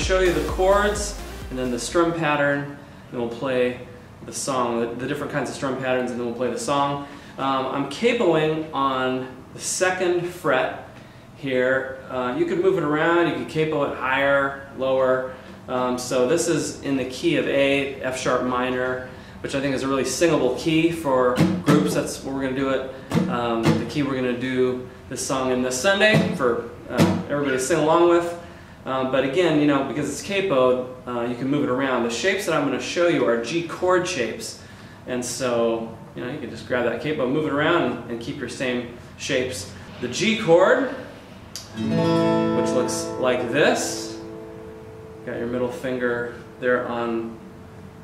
show you the chords and then the strum pattern, and we'll play the song, the different kinds of strum patterns, and then we'll play the song. I'm cabling on the 2nd fret here. You could move it around, you could capo it higher, lower. So this is in the key of A, F sharp minor, which I think is a really singable key for groups. That's where we're going to do it. The key we're going to do this song in this Sunday for everybody to sing along with. But again, you know, because it's capoed, you can move it around. The shapes that I'm going to show you are G chord shapes. And so, you know, you can just grab that capo, move it around, and keep your same shapes. The G chord, which looks like this. Got your middle finger there on,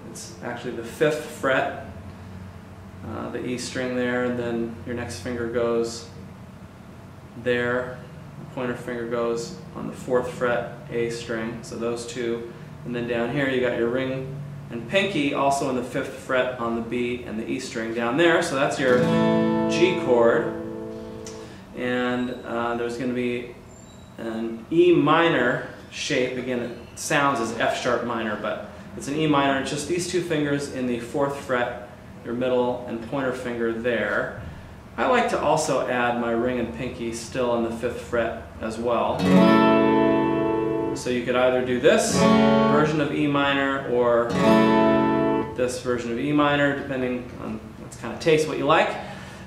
it's actually the 5th fret, the E string there, and then your next finger goes there. The pointer finger goes on the 4th fret, A string, so those two. And then down here you got your ring and pinky also on the 5th fret on the B and the E string down there, so that's your G chord. And there's going to be an E minor shape. Again, it sounds as F sharp minor, but it's an E minor. It's just these two fingers in the 4th fret, your middle and pointer finger there. I like to also add my ring and pinky still on the 5th fret as well. So you could either do this version of E minor or this version of E minor, depending on what kind of taste, what you like.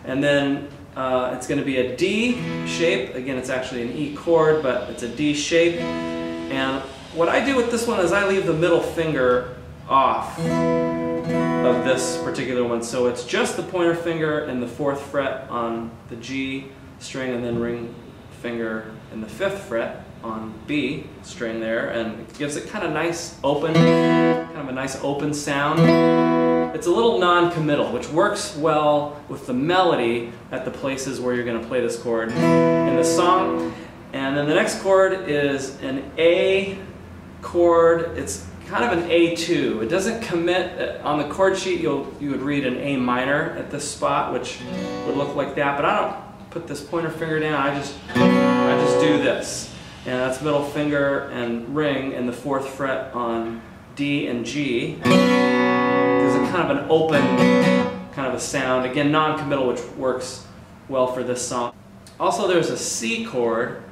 And then it's going to be a D shape. Again, it's actually an E chord, but it's a D shape. And what I do with this one is I leave the middle finger off of this particular one. So it's just the pointer finger and the 4th fret on the G string, and then ring finger in the 5th fret on B string there, and it gives it kind of nice open, kind of a nice open sound. It's a little non-committal, which works well with the melody at the places where you're going to play this chord in the song. And then the next chord is an A chord. It's kind of an A2. It doesn't commit. On the chord sheet you would read an A minor at this spot, which would look like that, but I don't put this pointer finger down. I just do this. And that's middle finger and ring in the 4th fret on D and G. Gives it kind of an open kind of a sound. Again, non-committal, which works well for this song. Also, there's a C chord,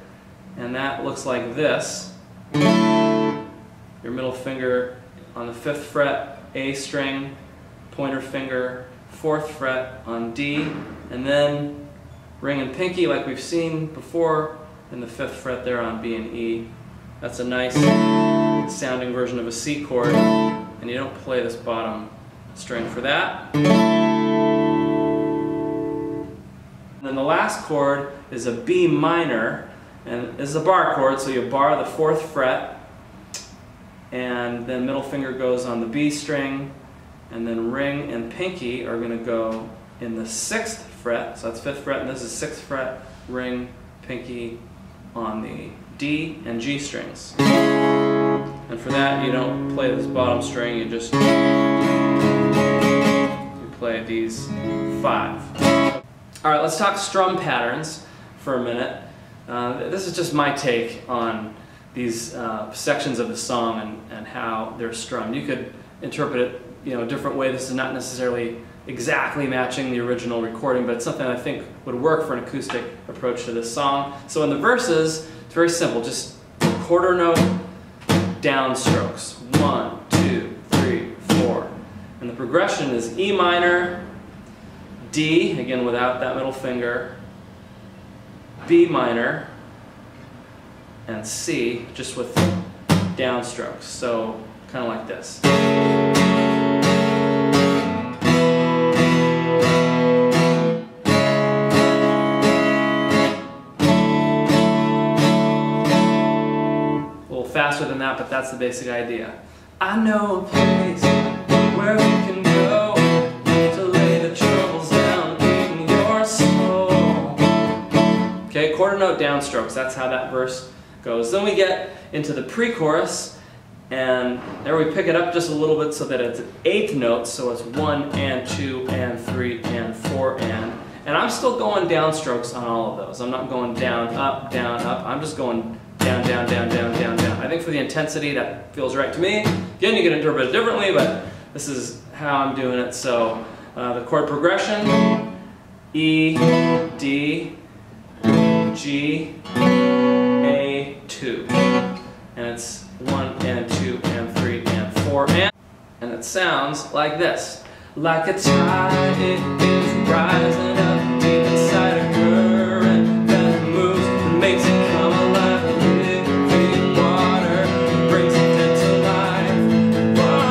and that looks like this. Your middle finger on the 5th fret, A string, pointer finger, 4th fret on D, and then ring and pinky like we've seen before in the 5th fret there on B and E. That's a nice sounding version of a C chord, and you don't play this bottom string for that. And then the last chord is a B minor, and this is a bar chord, so you bar the 4th fret, and then middle finger goes on the B string, and then ring and pinky are going to go in the 6th fret, so that's 5th fret, and this is 6th fret, ring, pinky on the D and G strings. And for that you don't play this bottom string, you just play these 5. Alright, let's talk strum patterns for a minute. This is just my take on these sections of the song and how they're strummed. You could interpret it, you know, a different way. This is not necessarily exactly matching the original recording, but it's something I think would work for an acoustic approach to this song. So in the verses, it's very simple, just quarter note downstrokes. 1, 2, 3, 4. And the progression is E minor, D, again without that middle finger, B minor, and C, just with downstrokes. So kind of like this. Faster than that, but that's the basic idea. I know a place where we can go to lay the troubles down in your soul. Okay, quarter note downstrokes, that's how that verse goes. Then we get into the pre-chorus, and there we pick it up just a little bit so that it's 8th notes, so it's 1 and 2 and 3 and 4 and I'm still going downstrokes on all of those. I'm not going down, up, I'm just going down, down, down, down, down, down. I think for the intensity that feels right to me. Again, you can interpret it differently, but this is how I'm doing it. So the chord progression, E, D, G, A, 2. And it's 1 and 2 and 3 and 4 and it sounds like this. Like a tide, it is rising up deep inside a current that moves and makes it come alive. Living water brings it into life. Whoa.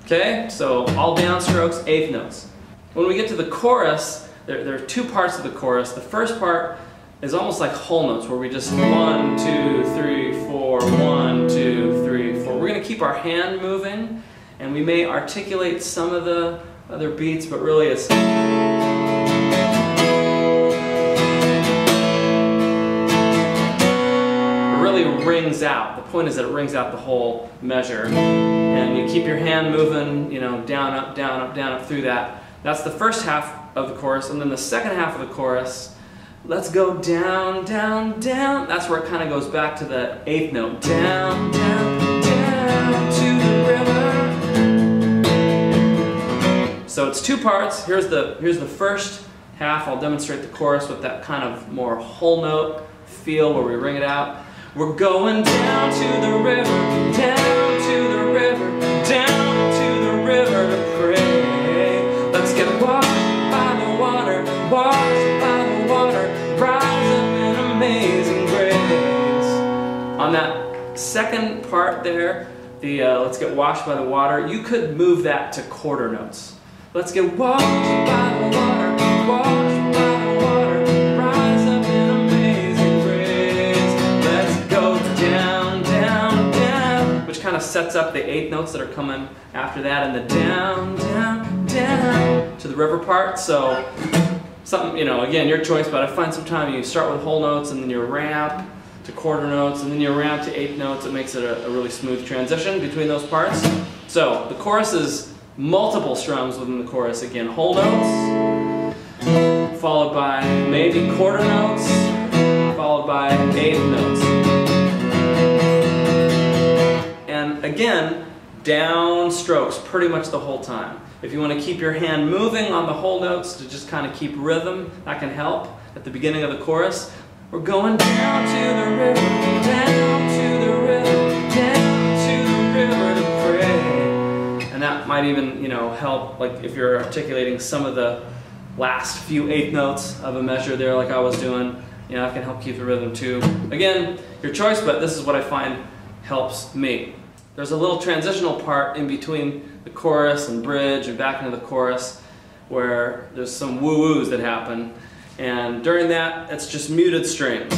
Okay, so all downstrokes, eighth notes. When we get to the chorus, there are two parts of the chorus. The first part is almost like whole notes where we just 1, 2, 3, 4, 1, 2, 3, 4. We're going to keep our hand moving and we may articulate some of the other beats, but really it's it really rings out. The point is that it rings out the whole measure and you keep your hand moving, you know, down, up, down, up, down, up through that. That's the first half of the chorus, and then the second half of the chorus, let's go down, down, down. That's where it kind of goes back to the eighth note. Down, down, down to the river. So it's two parts. Here's the first half. I'll demonstrate the chorus with that kind of more whole note feel where we ring it out. We're going down to the river, down to the river, down to the river to pray. Let's get washed by the water, washed by the water, rise up in amazing grace. On that second part there, the let's get washed by the water, you could move that to quarter notes. Let's get washed by the water, washed by the water, rise up in amazing grace. Let's go down, down, down, which kind of sets up the eighth notes that are coming after that, and the down, down, down to the river part. So something, you know, again, your choice, but I find sometimes you start with whole notes and then you ramp to quarter notes and then you ramp to eighth notes. It makes it a really smooth transition between those parts. So the chorus is multiple strums within the chorus. Again, whole notes, followed by maybe quarter notes, followed by eighth notes. And again, down strokes pretty much the whole time. If you want to keep your hand moving on the whole notes to just kind of keep rhythm, that can help at the beginning of the chorus. We're going down to the river, down to the river, down to the river to pray. And that might even, you know, help, like if you're articulating some of the last few eighth notes of a measure there like I was doing, you know, that can help keep the rhythm too. Again, your choice, but this is what I find helps me. There's a little transitional part in between the chorus and bridge and back into the chorus where there's some woo-woos that happen, and during that it's just muted strings.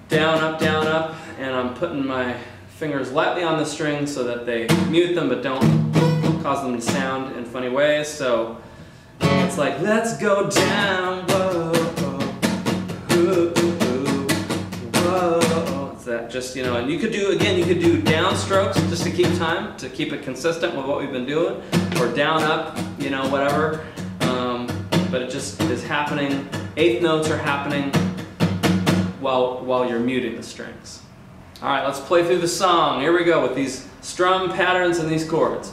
Down, up, and I'm putting my fingers lightly on the strings so that they mute them but don't cause them to sound in funny ways. So it's like, let's go down, whoa, whoa, whoa. It's that just, you know, and you could do, again, you could do down strokes just to keep time, to keep it consistent with what we've been doing, or down, up, you know, whatever. But it just is happening, eighth notes are happening while you're muting the strings. Alright, let's play through the song. Here we go with these strum patterns and these chords.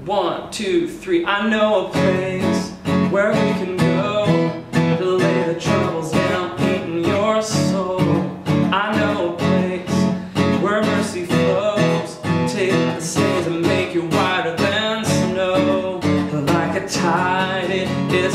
1, 2, 3. I know a place where we can go to lay the troubles down in your soul. I know a place where mercy flows. Take the stains and make you whiter than snow. Like a tide, it is